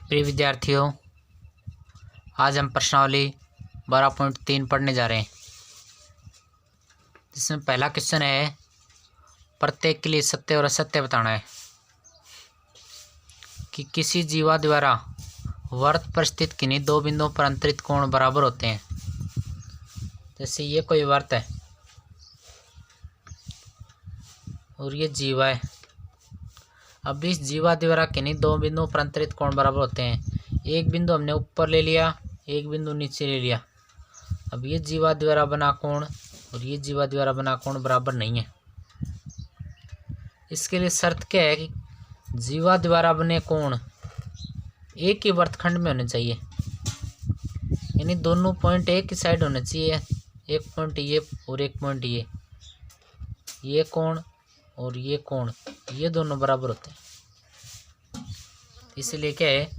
प्रिय विद्यार्थियों, आज हम प्रश्नावली 12.3 पढ़ने जा रहे हैं, जिसमें पहला क्वेश्चन है प्रत्येक के लिए सत्य और असत्य बताना है कि किसी जीवा द्वारा वृत्त पर स्थित किन्हीं दो बिंदुओं पर अंतरित कोण बराबर होते हैं। जैसे ये कोई वृत्त है और ये जीवा है। अब इस जीवा द्वारा किन्हीं दो बिंदुओं पर अंतरित कोण बराबर होते हैं। एक बिंदु हमने ऊपर ले लिया, एक बिंदु नीचे ले लिया। अब ये जीवा द्वारा बना कोण और ये जीवा द्वारा बना कोण बराबर नहीं है। इसके लिए शर्त क्या है कि जीवा द्वारा बने कोण एक ही वृत्तखंड में होने चाहिए, यानी दोनों पॉइंट एक ही साइड होने चाहिए। एक पॉइंट ये और एक पॉइंट ये कोण और ये कोण, ये दोनों बराबर होते हैं। इसलिए क्या है,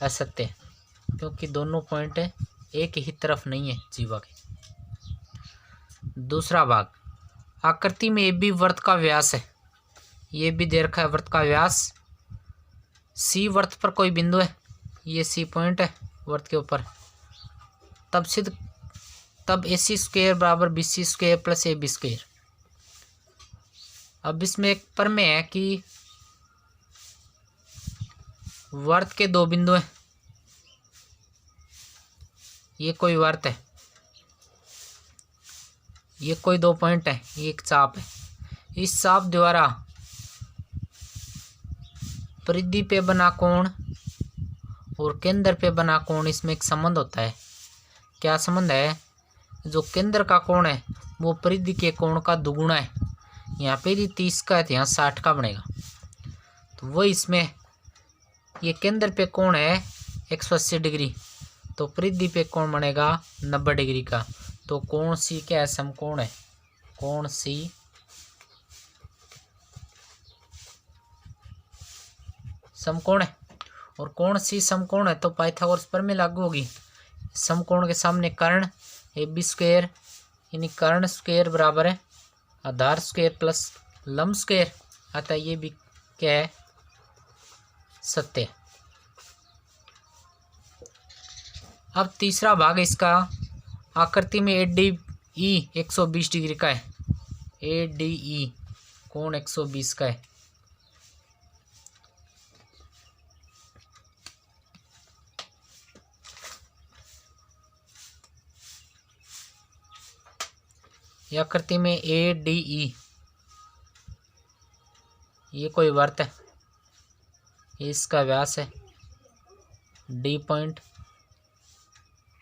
असत्य, क्योंकि दोनों पॉइंट एक ही तरफ नहीं है जीवा के। दूसरा भाग, आकृति में ए बी वृत्त का व्यास है। ये भी दे रखा है वृत्त का व्यास। सी वृत्त पर कोई बिंदु है, ये सी पॉइंट है वृत्त के ऊपर। तब ए सी स्क्वेयर बराबर B C square plus A B square. अब इसमें एक प्रमेय है कि वृत्त के दो बिंदु हैं। ये कोई वृत्त है, ये कोई दो पॉइंट है, ये एक चाप है। इस चाप द्वारा परिधि पे बना कोण और केंद्र पे बना कोण, इसमें एक संबंध होता है। क्या संबंध है? जो केंद्र का कोण है वो परिधि के कोण का दुगुना है। यहाँ पे यदि 30 का है तो यहाँ 60 का बनेगा। तो वो इसमें ये केंद्र पे कोण है 180 डिग्री, तो परिधि पे कोण बनेगा 90 डिग्री का। तो कोण सी क्या है? समकोण है। कोण सी समकोण है और कोण सी समकोण है, तो पाइथागोरस प्रमेय लागू होगी। समकोण के सामने कर्ण ए बी स्क्वेयर, यानी कर्ण स्क्वेयर बराबर है आधार स्क्वेयर प्लस लंब स्क्वेयर। अतः ये भी क्या है? सत्य। अब तीसरा भाग इसका, आकृति में ए डी ई 120 डिग्री का है। ए डी ई कोण 120 का है। यह आकृति में ए डी ई, ये कोई वृत्त है, इसका व्यास है डी पॉइंट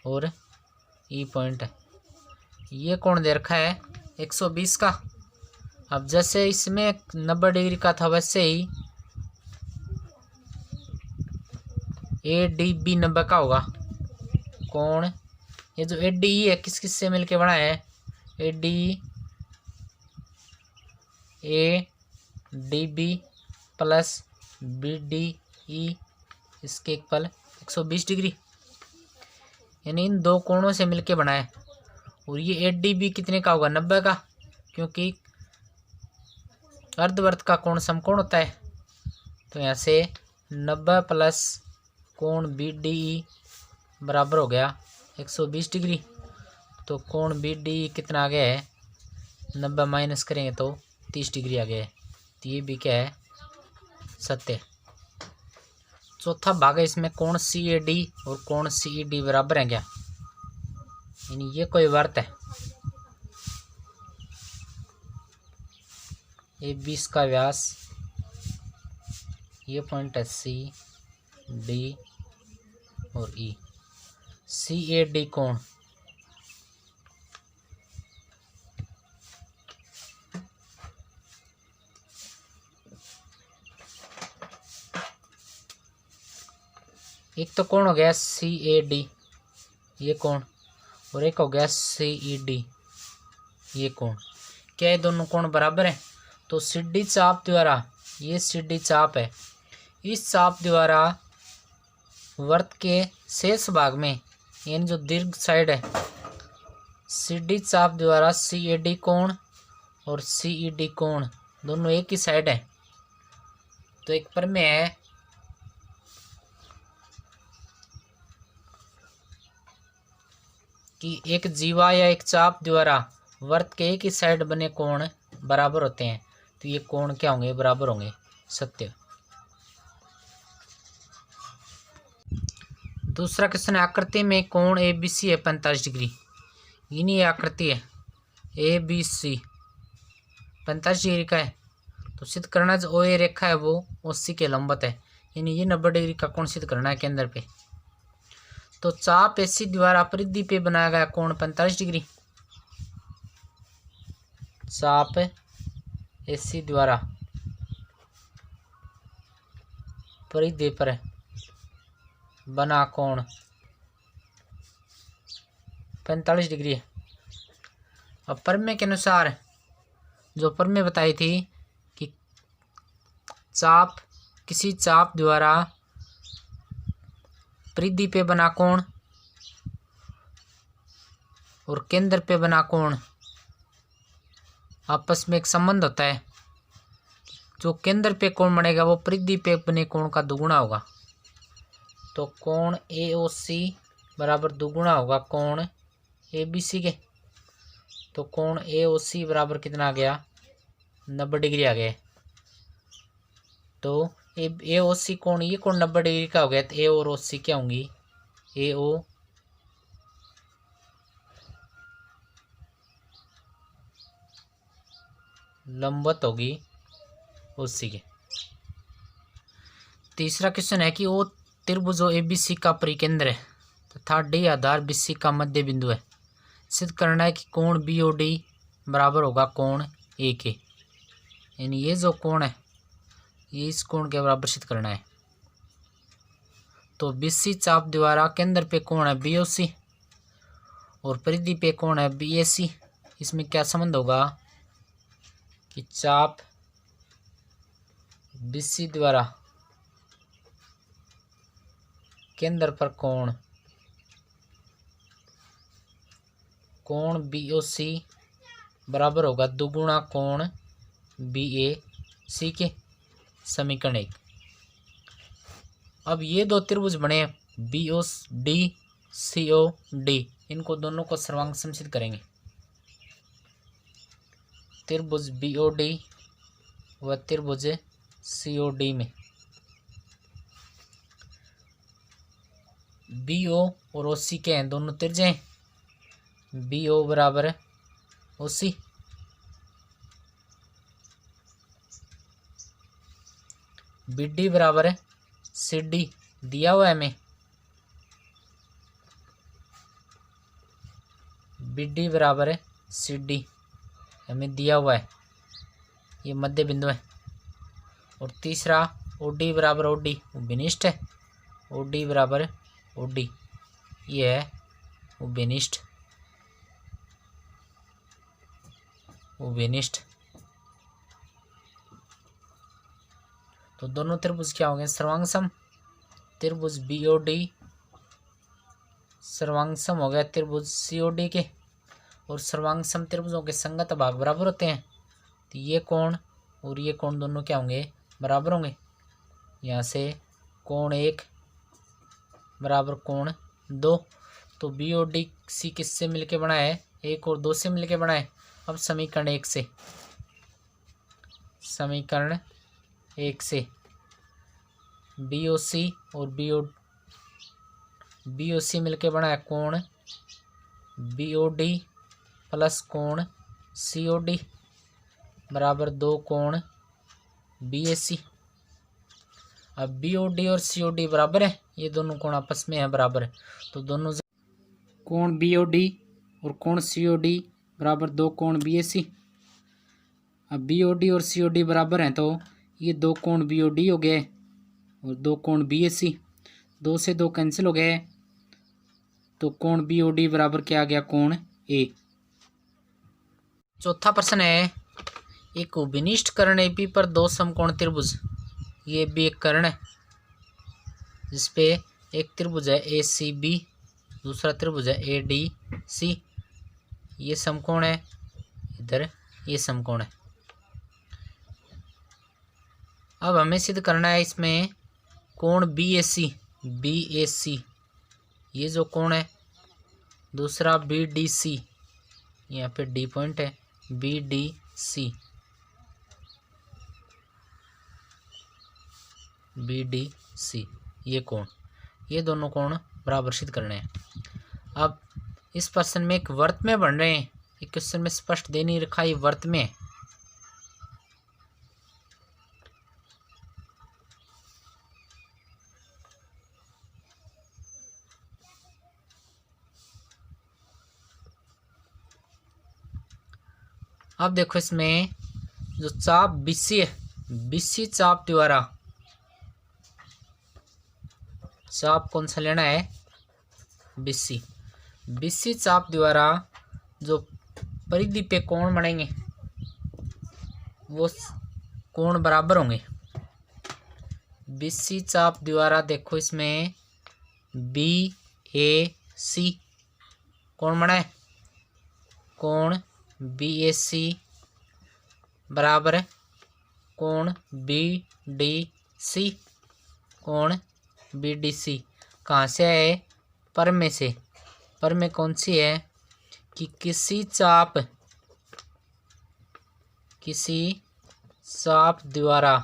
और ई पॉइंट है। ये कोण दे रखा है 120 का। अब जैसे इसमें 90 डिग्री का था, वैसे ही ए डी बी 90 का होगा कोण। ये जो ए डी ई है किस किस से मिलके बना है? A D B plus B D E, इसके एक पल 120 डिग्री, यानी इन दो कोणों से मिलके बना है। और ये ए डी बी कितने का होगा? 90 का, क्योंकि अर्धवृत्त का कोण समकोण होता है। तो यहाँ से 90 प्लस कोण बी डी ई बराबर हो गया 120 डिग्री। तो कोण बी डी ई कितना आ गया है? 90 माइनस करेंगे तो 30 डिग्री आ गया है। तो ये भी क्या है? सत्य। चौथा भाग है, इसमें कोण सी ए डी और कोण सी ई डी बराबर हैं क्या? यानी ये कोई वृत्त है, ए 20 का व्यास, ये पॉइंट है सी डी और ई। सी ए डी कोण एक तो कोण हो गया सी ए डी, ये कोण, और एक हो गया सी ई डी, ये कोण। क्या ये दोनों कोण बराबर हैं? तो सीधी चाप द्वारा, ये सीधी चाप है, इस चाप द्वारा वृत्त के शेष भाग में, यानी जो दीर्घ साइड है, सीधी चाप द्वारा सी ए डी कोण और सी ई डी कोण दोनों एक ही साइड है। तो एक प्रमेय है कि एक जीवा या एक चाप द्वारा वृत्त के एक ही साइड बने कोण बराबर होते हैं, तो ये कोण क्या होंगे, बराबर होंगे। सत्य। दूसरा क्वेश्चन है, आकृति में कोण ए बी सी है 45 डिग्री। यानी ये आकृति है ए बी सी 45 डिग्री का है, तो सिद्ध करना जो ओ ए रेखा है वो ओ सी के लंबवत है, यानी ये 90 डिग्री का कोण सिद्ध करना है केंद्र पे। तो चाप ए सी द्वारा परिधि पे बनाया गया कोण 45 डिग्री। चाप ए सी द्वारा परिधि पर बना कोण 45 डिग्री है। अब प्रमेय के अनुसार जो प्रमेय बताई थी कि चाप किसी चाप द्वारा परिधि पे बना कोण और केंद्र पे बना कोण आपस में एक संबंध होता है। जो केंद्र पे कोण बनेगा वो परिधि पे बने कोण का दुगुना होगा। तो कोण ए ओ सी बराबर दुगुना होगा कोण ए बी सी के। तो कोण ए ओ सी बराबर कितना आ गया, 90 डिग्री आ गया। तो ए ओ सी कोण, ये कोण 90 डिग्री का हो गया, तो ए और ओ सी क्या होंगी, ए ओ लंबवत होगी ओ सी के। तीसरा क्वेश्चन है कि ओ त्रिभुज ए बी सी का परिकेंद्र है तथा डी आधार बी सी का मध्य बिंदु है। सिद्ध करना है कि कोण बी ओ डी बराबर होगा कोण ए के। यानी ये जो कोण है ये इस कोण के बराबर सिद्ध करना है। तो बी सी चाप द्वारा केंद्र पे कोण है बी ओ सी और परिधि पे कोण है बी ए सी। इसमें क्या संबंध होगा कि चाप बी सी द्वारा केंद्र पर कोण बी ओ सी बराबर होगा दुगुना कोण बी ए सी के। समीकरण 1। अब ये दो त्रिभुज बने B O D C O D, इनको दोनों को सर्वांग समसिद्ध करेंगे। त्रिभुज बी ओ डी व त्रिभुज सी ओ डी में बी ओ और ओ सी के हैं दोनों त्रिज्या हैं। बी ओ बराबर ओ सी, बी डी बराबर सी डी दिया हुआ है हमें। बी डी बराबर सी डी हमें दिया हुआ है, ये मध्य बिंदु है। और तीसरा ओ डी बराबर ओ डी, वो विनिष्ठ है। ओ डी बराबर ओ डी, ये है वो विनिष्ठ, वो विनिष्ठ। तो दोनों त्रिभुज क्या हो गए, सर्वांग सम। त्रिभुज बी ओ डी सर्वांग सम हो गया त्रिभुज सी ओ डी के। और सर्वांग सम त्रिभुजों के संगत भाग बराबर होते हैं, तो ये कोण और ये कोण दोनों क्या होंगे, बराबर होंगे। यहाँ से कोण 1 बराबर कोण 2। तो बी ओ डी सी किससे मिलके बना है, 1 और 2 से मिलके बना है। अब समीकरण 1 से, समीकरण 1 से बी ओ सी और बी ओ सी मिलके बना है कोण बी ओ डी प्लस कोण सी ओ डी बराबर 2 कोण बी ए सी। अब बी ओ डी और सी ओ डी बराबर है, ये दोनों कोण आपस में है बराबर, तो दोनों कोण बी ओ डी और कोण सी ओ डी बराबर 2 कोण बी ए सी। अब बी ओ डी और सी ओ डी बराबर हैं, तो ये 2 कोण बी ओ डी हो गए और 2 कोण बी ए सी। 2 से 2 कैंसिल हो गए, तो कोण बी ओ डी बराबर क्या आ गया, कोण ए। चौथा प्रश्न है, एक विनिष्ठ कर्ण ए पी पर 2 समकोण त्रिभुज, ये भी एक कर्ण है जिसपे एक त्रिभुज है ए सी बी, दूसरा त्रिभुज है ए डी सी। ये समकोण है, इधर ये समकोण है। अब हमें सिद्ध करना है इसमें कोण बी ए सी, ये जो कोण है दूसरा BDC, यहाँ पे D पॉइंट है, BDC, BDC ये कोण, ये दोनों कोण बराबर सिद्ध करने हैं। अब इस प्रश्न में एक वर्त में बन रहे हैं, एक क्वेश्चन में स्पष्ट दे नहीं रखा ये वर्त में। अब देखो इसमें जो चाप BC है, BC चाप द्वारा, चाप कौन सा लेना है, BC, BC चाप द्वारा जो परिधि पे कोण बनेंगे वो कोण बराबर होंगे। BC चाप द्वारा देखो इसमें BAC कोण बना है, कोण BAC बराबर कोण BDC, कोण BDC कहाँ से है, पर में से, पर में कौन सी है कि किसी चाप द्वारा,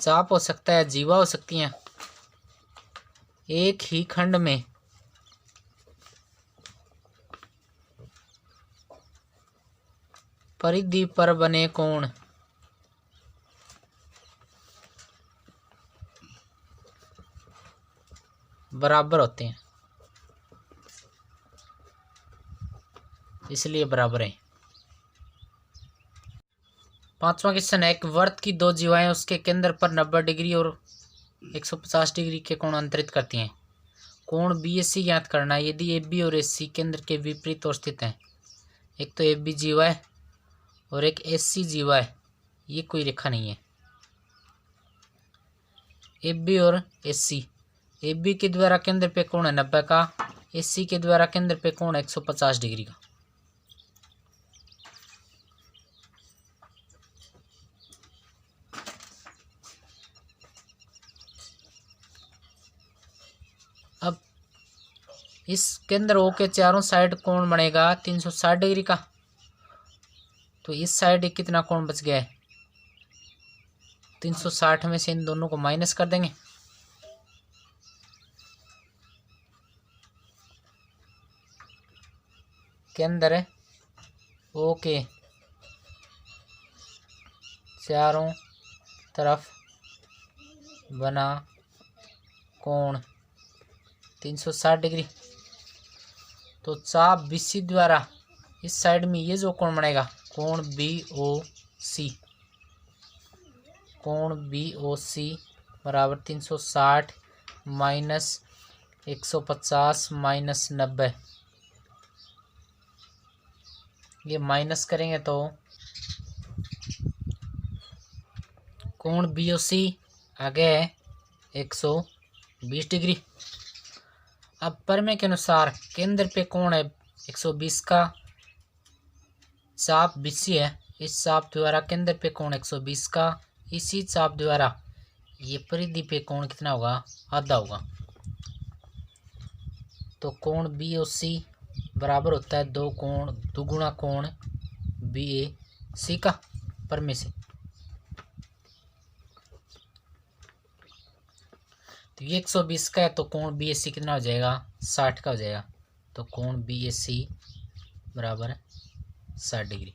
चाप हो सकता है, जीवा हो सकती हैं, एक ही खंड में परिधि पर बने कोण बराबर होते हैं, इसलिए बराबर है। पांचवा क्वेश्चन है, एक वर्त की दो जीवाएं उसके केंद्र पर 90 डिग्री और 150 डिग्री के कोण अंतरित करती हैं। कोण BAC ज्ञात करना है यदि AB और AC केंद्र के विपरीत ओर स्थित हैं। एक तो AB जीवा है और एक AC जीवा है, ये कोई रेखा नहीं है। AB और AC, AB के द्वारा केंद्र पे कोण है 90 का, AC के द्वारा केंद्र पे कोण 150 डिग्री का। अब इस केंद्र O के चारों साइड कोण बनेगा 360 डिग्री का, तो इस साइड कितना कोण बच गया है, 360 में से इन दोनों को माइनस कर देंगे, केंद्र O के चारों तरफ बना कोण 360 डिग्री। तो चाप BC द्वारा इस साइड में ये जो कोण बनेगा कोण BOC, कोण BOC बराबर 360 माइनस 150 माइनस 90, ये माइनस करेंगे तो कोण BOC आ गया है 120 डिग्री। अब प्रमेय के अनुसार केंद्र पे कोण है 120 का, चाप BC है, इस चाप द्वारा केंद्र पे कोण 120 का, इसी चाप द्वारा ये परिधि पे कोण कितना होगा, आधा होगा। तो कोण BOC बराबर होता है दुगुना कोण BAC का, प्रमेय से। तो ये 120 का है तो कोण BAC कितना हो जाएगा, 60 का हो जाएगा। तो कोण BAC बराबर 60 डिग्री।